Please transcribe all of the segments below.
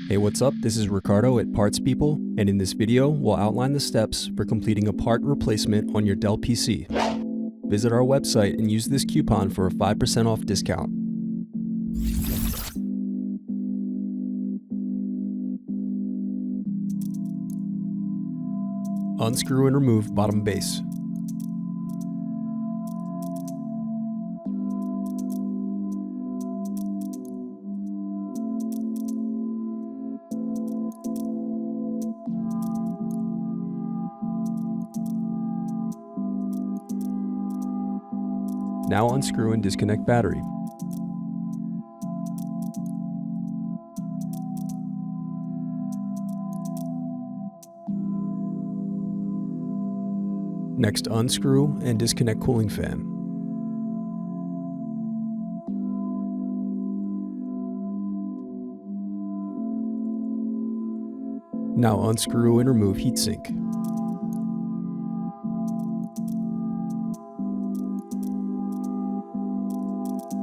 Hey, what's up? This is Ricardo at Parts People, and in this video, we'll outline the steps for completing a part replacement on your Dell PC. Visit our website and use this coupon for a 5% off discount. Unscrew and remove bottom base. Now unscrew and disconnect battery. Next, unscrew and disconnect cooling fan. Now unscrew and remove heatsink.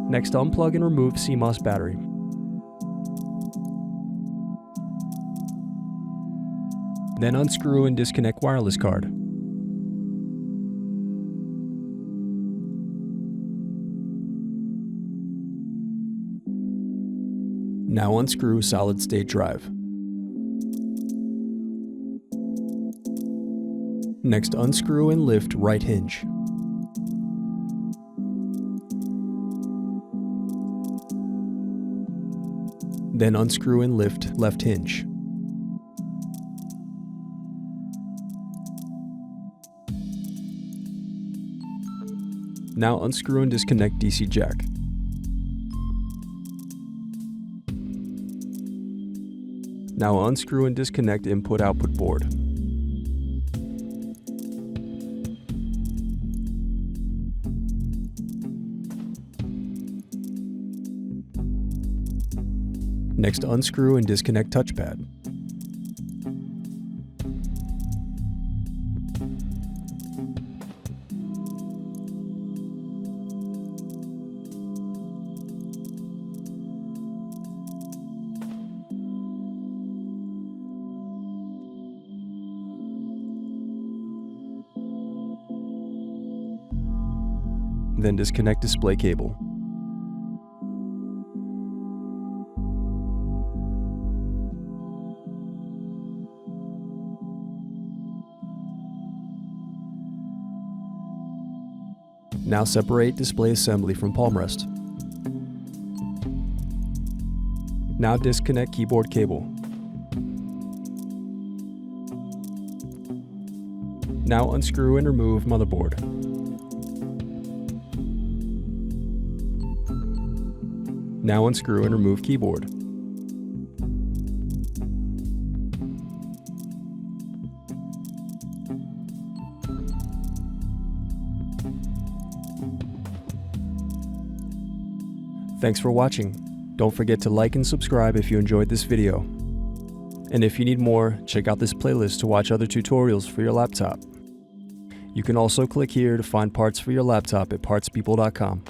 Next, unplug and remove CMOS battery. Then unscrew and disconnect wireless card. Now unscrew solid-state drive. Next, unscrew and lift right hinge. Then unscrew and lift left hinge. Now unscrew and disconnect DC jack. Now unscrew and disconnect input-output board. Next, unscrew and disconnect touchpad. Then disconnect display cable. Now separate display assembly from palm rest. Now disconnect keyboard cable. Now unscrew and remove motherboard. Now unscrew and remove keyboard. Thanks for watching. Don't forget to like and subscribe if you enjoyed this video. And if you need more, check out this playlist to watch other tutorials for your laptop. You can also click here to find parts for your laptop at partspeople.com.